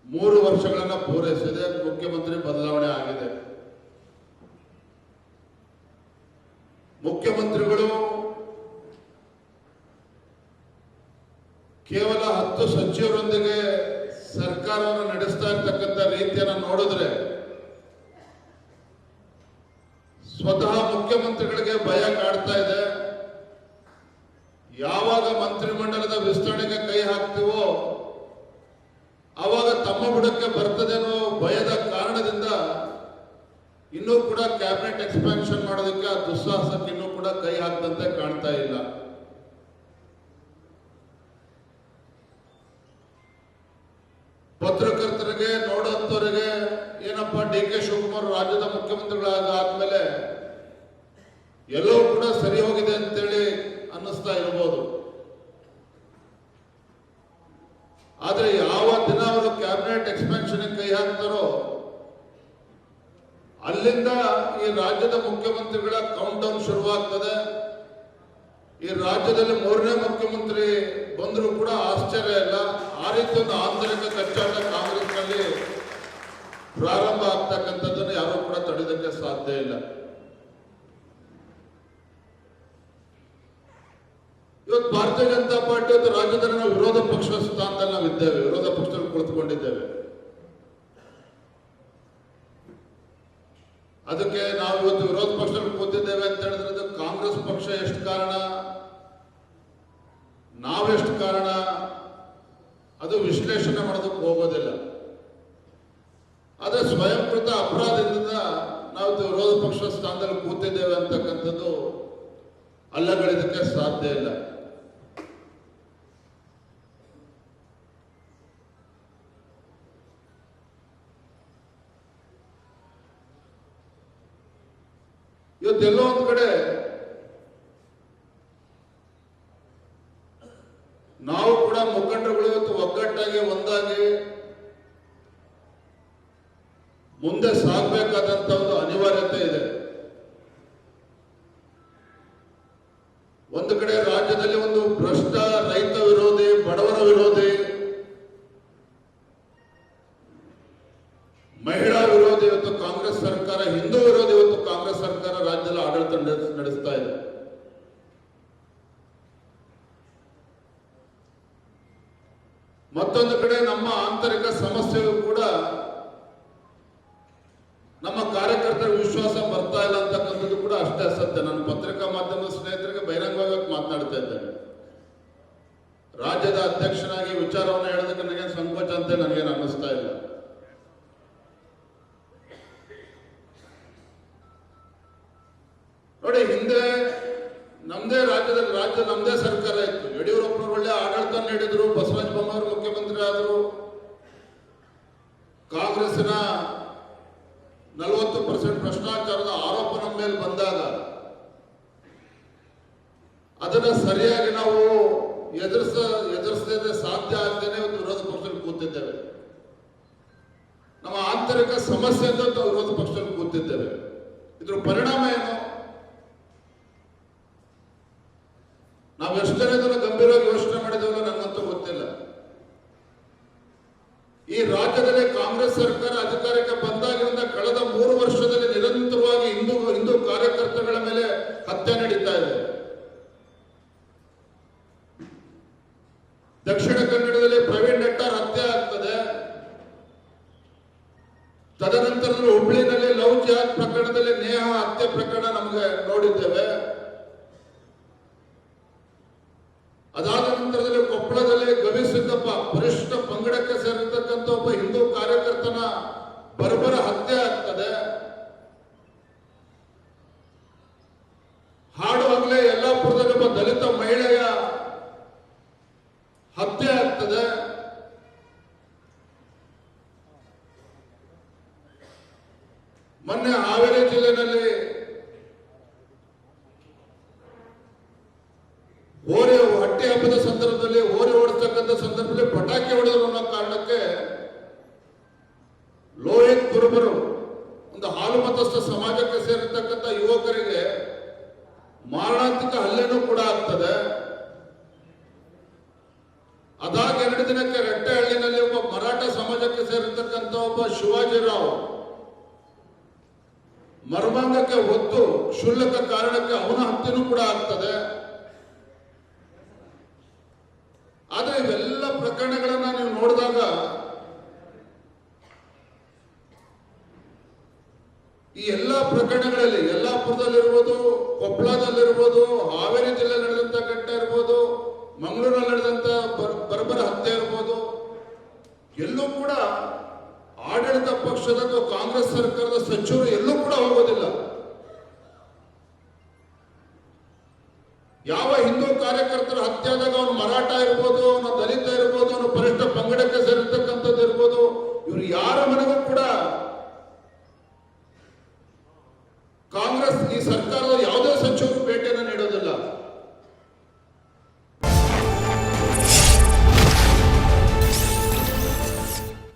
3 ವರ್ಷಗಳನ್ನ ಪೂರೈಸಿದೆ. ಮುಖ್ಯಮಂತ್ರಿ ಬದಲಾವಣೆ ಆಗಿದೆ. ಮುಖ್ಯಮಂತ್ರಿಗಳು ಕೇವಲ 10 ಸಚಿವರೊಂದಿಗೆ ಸರ್ಕಾರವನ್ನು ನಡೆಸ್ತಾ ಇರ್ತಕ್ಕಂಥ ರೀತಿಯನ್ನು ನೋಡಿದ್ರೆ ಸ್ವತಃ ಮುಖ್ಯಮಂತ್ರಿಗಳಿಗೆ ಭಯ ಕಾಡ್ತಾ ಇದೆ. ಯಾವಾಗ ಮಂತ್ರಿಮಂಡಲದ ವಿಸ್ತರಣೆಗೆ ಕೈ ಹಾಕ್ತೀವೋ ಆವಾಗ ತಮ್ಮ ಬುಡಕ್ಕೆ ಬರ್ತದೆ ಅನ್ನೋ ಭಯದ ಕಾರಣದಿಂದ ಇನ್ನೂ ಕೂಡ ಕ್ಯಾಬಿನೆಟ್ ಎಕ್ಸ್ಪಾನ್ಷನ್ ಮಾಡೋದಕ್ಕೆ ಆ ದುಸ್ಸಾಹಸಕ್ಕೆ ಇನ್ನೂ ಕೂಡ ಕೈ ಹಾಕದಂತೆ ಕಾಣ್ತಾ ಇಲ್ಲ. ಪತ್ರಕರ್ತರಿಗೆ ನೋಡೋಂಥವರಿಗೆ ಏನಪ್ಪ DK ಶಿವಕುಮಾರ್ ರಾಜ್ಯದ ಮುಖ್ಯಮಂತ್ರಿಗಳಾದ್ಮೇಲೆ ಎಲ್ಲವೂ ಕೂಡ ಸರಿ ಹೋಗಿದೆ ಅಂತೇಳಿ ಅನ್ನಿಸ್ತಾ ಇರಬಹುದು. ಆದ್ರೆ ಯಾವ ದಿನ ಅವರು ಕ್ಯಾಬಿನೆಟ್ ಎಕ್ಸ್ಪಾನ್ಷನ್ ಕೈ ಹಾಕ್ತಾರೋ ಅಲ್ಲಿಂದ ಈ ರಾಜ್ಯದ ಮುಖ್ಯಮಂತ್ರಿಗಳ ಕೌಂಟ್ ಡೌನ್ ಶುರುವಾಗ್ತದೆ. ಈ ರಾಜ್ಯದಲ್ಲಿ 3ನೇ ಮುಖ್ಯಮಂತ್ರಿ ಬಂದರೂ ಕೂಡ ಆಶ್ಚರ್ಯ ಇಲ್ಲ. ಆ ರೀತಿ ಒಂದು ಆಂತರಿಕ ಕಚ್ಚಾಟ ಕಾಂಗ್ರೆಸ್ನಲ್ಲಿ ಪ್ರಾರಂಭ ಆಗ್ತಕ್ಕಂಥದ್ದನ್ನು ಯಾರೂ ಕೂಡ ತಡೆಯೋದಕ್ಕೆ ಸಾಧ್ಯ ಇಲ್ಲ. ಇವತ್ತು ಭಾರತೀಯ ಜನತಾ ಪಾರ್ಟಿ ಇವತ್ತು ರಾಜ್ಯದಲ್ಲಿ ನಾವು ವಿರೋಧ ಪಕ್ಷ ಸ್ಥಾನದಲ್ಲಿ ನಾವಿದ್ದೇವೆ, ವಿರೋಧ ಪಕ್ಷದಲ್ಲಿ ಕುಳಿತುಕೊಂಡಿದ್ದೇವೆ. ಅದಕ್ಕೆ ನಾವು ಇವತ್ತು ವಿರೋಧ ಪಕ್ಷದಲ್ಲಿ ಕೂತಿದ್ದೇವೆ ಅಂತ ಹೇಳಿದ್ರೆ ಅದು ಕಾಂಗ್ರೆಸ್ ಪಕ್ಷ ಎಷ್ಟು ಕಾರಣ, ನಾವೆಷ್ಟು ಕಾರಣ, ಅದು ವಿಶ್ಲೇಷಣೆ ಮಾಡೋದಕ್ಕೆ ಹೋಗೋದಿಲ್ಲ. ಆದರೆ ಸ್ವಯಂಕೃತ ಅಪರಾಧದಿಂದ ನಾವು ವಿರೋಧ ಪಕ್ಷ ಸ್ಥಾನದಲ್ಲಿ ಕೂತಿದ್ದೇವೆ ಅಂತಕ್ಕಂಥದ್ದು ಅಲ್ಲಗಳಿದಕ್ಕೆ ಸಾಧ್ಯ ಇಲ್ಲ. ಇವತ್ತೆಲ್ಲೋ ಒಂದು ಕಡೆ ನಾವು ಕೂಡ ಮುಖಂಡರುಗಳು ಇವತ್ತು ಒಗ್ಗಟ್ಟಾಗಿ ಒಂದಾಗಿ ಮುಂದೆ ಸಾಗಬೇಕಾದಂತ ಒಂದು ಅನಿವಾರ್ಯತೆ ಇದೆ. ಒಂದು ಕಡೆ ರಾಜ್ಯದಲ್ಲಿ ಒಂದು ಭ್ರಷ್ಟ ರೈತ ವಿರೋಧಿ, ಬಡವರ ವಿರೋಧಿ, ಮಹಿಳಾ ವಿರೋಧಿ ಇವತ್ತು ಕಾಂಗ್ರೆಸ್ ಸರ್ಕಾರ, ಹಿಂದೂ ವಿರೋಧಿ ಇವತ್ತು ಕಾಂಗ್ರೆಸ್ ಸರ್ಕಾರ ರಾಜ್ಯದಲ್ಲಿ ಆಡಳಿತ ನಡೆಸ್ತಾ ಇದೆ. ಮತ್ತೊಂದು ಕಡೆ ನಮ್ಮ ಆಂತರಿಕ ಸಮಸ್ಯೆಗೂ ಕೂಡ ನಮ್ಮ ಕಾರ್ಯಕರ್ತರ ವಿಶ್ವಾಸ ಬರ್ತಾ ಇಲ್ಲ ಅಂತಕ್ಕಂಥದ್ದು ಕೂಡ ಅಷ್ಟೇ ಸತ್ಯ. ನಾನು ಪತ್ರಿಕಾ ಮಾಧ್ಯಮದ ಸ್ನೇಹಿತರಿಗೆ ಬಹಿರಂಗವಾಗಿ ಮಾತನಾಡ್ತಾ ಇದ್ದೇನೆ. ರಾಜ್ಯದ ಅಧ್ಯಕ್ಷನಾಗಿ ವಿಚಾರವನ್ನು ಹೇಳೋದಕ್ಕೆ ನನಗೆ ಸಂಕೋಚ ಅಂತ ನನಗೇನು ಅನ್ನಿಸ್ತಾ ಇಲ್ಲ. ನೋಡಿ, ಹಿಂದೆ ನಮ್ದೇ ರಾಜ್ಯ ನಮ್ದೇ ಸರ್ಕಾರ ಇತ್ತು. ಯಡಿಯೂರಪ್ಪನವರು ಒಳ್ಳೆ ಆಡಳಿತ ನೀಡಿದ್ರು, ಬಸವರಾಜ ಬೊಮ್ಮಾಯಿ ಮುಖ್ಯಮಂತ್ರಿ ಆದರು. ಕಾಂಗ್ರೆಸ್ಸಿನ 40% ಭ್ರಷ್ಟಾಚಾರದ ಆರೋಪ ನಮ್ಮ ಮೇಲೆ ಬಂದಾಗ ಅದನ್ನ ಸರಿಯಾಗಿ ನಾವು ಎದುರಿಸದೇ ಸಾಧ್ಯ ಆಗದೇನೆ ಒಂದು ವಿರೋಧ ಪಕ್ಷದಲ್ಲಿ ಕೂತಿದ್ದೇವೆ. ನಮ್ಮ ಆಂತರಿಕ ಸಮಸ್ಯೆಯಿಂದ ವಿರೋಧ ಪಕ್ಷದಲ್ಲಿ ಕೂತಿದ್ದೇವೆ. ಇದ್ರ ಪರಿಣಾಮ ಏನು? ನಾವು ಎಷ್ಟು ಜನ ಇದನ್ನು ಗಂಭೀರವಾಗಿ ಯೋಚನೆ ಮಾಡಿದ್ದೇವೋ ನನಗಂತೂ ಗೊತ್ತಿಲ್ಲ. ಈ ರಾಜ್ಯದಲ್ಲಿ ಕಾಂಗ್ರೆಸ್ ಸರ್ಕಾರ ಅಧಿಕಾರಕ್ಕೆ ಬಂದಾಗಿನಿಂದ ಕಳೆದ 3 ವರ್ಷದಲ್ಲಿ ನಿರಂತರವಾಗಿ ಹಿಂದೂ ಕಾರ್ಯಕರ್ತಗಳ ಮೇಲೆ ಹತ್ಯೆ ನಡೀತಾ ಇದೆ. ದಕ್ಷಿಣ ಕನ್ನಡದಲ್ಲಿ ಪ್ರವೀಣ್ ನೆಟ್ಟಾರ್ ಹತ್ಯೆ ಆಗ್ತದೆ. ತದನಂತರ ಹುಬ್ಳಿನಲ್ಲಿ ಲವ್ ಜಿಹಾದ್ ಪ್ರಕರಣದಲ್ಲಿ ನೇಹಾ ಹತ್ಯೆ ಪ್ರಕರಣ ನಮಗೆ ನೋಡಿದ್ದೇವೆ. ಅದಾದ ನಂತರದಲ್ಲಿ ಕೊಪ್ಪಳದಲ್ಲಿ ಗವಿಸಿದ್ದಪ್ಪ, ಪರಿಶಿಷ್ಟ ಪಂಗಡಕ್ಕೆ ಸೇರಿರ್ತಕ್ಕಂಥ ಒಬ್ಬ ಹಿಂದೂ ಕಾರ್ಯಕರ್ತನ ಬರ್ಬರ ಹತ್ಯೆ ಆಗ್ತದೆ. ಹಾಡುವಾಗಲೇ ಯಲ್ಲಾಪುರದಲ್ಲಿ ಒಬ್ಬ ದಲಿತ ಮಹಿಳೆಯ ಹತ್ಯೆ ಆಗ್ತದೆ. ಮೊನ್ನೆ ಹಾವೇರಿ ಜಿಲ್ಲೆಯಲ್ಲಿ ಹಟ್ಟಿ ಹಬ್ಬದ ಸಂದರ್ಭದಲ್ಲಿ ಹೋರಿ ಓಡಿಸ್ತಕ್ಕಂಥ ಸಂದರ್ಭದಲ್ಲಿ ಪಟಾಕಿ ಹೊಡೆದರು ಅನ್ನೋ ಕಾರಣಕ್ಕೆ ಲೋಹಿತ್ ಕುರುಬರು, ಒಂದು ಹಾಲು ಮತಸ್ಥ ಸಮಾಜಕ್ಕೆ ಸೇರಿರ್ತಕ್ಕಂಥ ಯುವಕರಿಗೆ ಮಾರಣಾಂತಿಕ ಹಲ್ಲೆನೂ ಕೂಡ ಆಗ್ತದೆ. ಅದಾದ 2 ದಿನಕ್ಕೆ ರೆಟ್ಟೆಹಳ್ಳಿನಲ್ಲಿ ಒಬ್ಬ ಮರಾಠ ಸಮಾಜ ಸಮಾಜಕ್ಕೆ ಸೇರಿರ್ತಕ್ಕಂಥ ಒಬ್ಬ ಶಿವಾಜಿರಾವ್ ಮರ್ಮಾಂಗಕ್ಕೆ ಒತ್ತು ಕ್ಷುಲ್ಲಕ ಕಾರಣಕ್ಕೆ ಅವನ ಹತ್ಯೆನೂ ಕೂಡ ಆಗ್ತದೆ. ಆದ್ರೆ ಇವೆಲ್ಲ ಪ್ರಕರಣಗಳನ್ನ ನೀವು ನೋಡಿದಾಗ ಈ ಎಲ್ಲ ಪ್ರಕರಣಗಳಲ್ಲಿ ಯಲ್ಲಾಪುರದಲ್ಲಿರ್ಬೋದು, ಕೊಪ್ಪಳದಲ್ಲಿರ್ಬೋದು, ಹಾವೇರಿ ಜಿಲ್ಲೆ ನಡೆದಂತ ಘಟನೆ ಇರ್ಬೋದು, ಮಂಗಳೂರಲ್ಲಿ ನಡೆದಂತ ಬರ್ಬರ ಹತ್ಯೆ ಇರ್ಬೋದು, ಎಲ್ಲೂ ಕೂಡ ಆಡಳಿತ ಪಕ್ಷದ ಅಥವಾ ಕಾಂಗ್ರೆಸ್ ಸರ್ಕಾರದ ಸಚಿವರು ಎಲ್ಲೂ ಕೂಡ ಹೋಗೋದಿಲ್ಲ. ಯಾವ ಹಿಂದೂ ಕಾರ್ಯಕರ್ತರ ಹತ್ಯೆ ಆದಾಗ ಅವನು ಮರಾಠ ಇರ್ಬೋದು,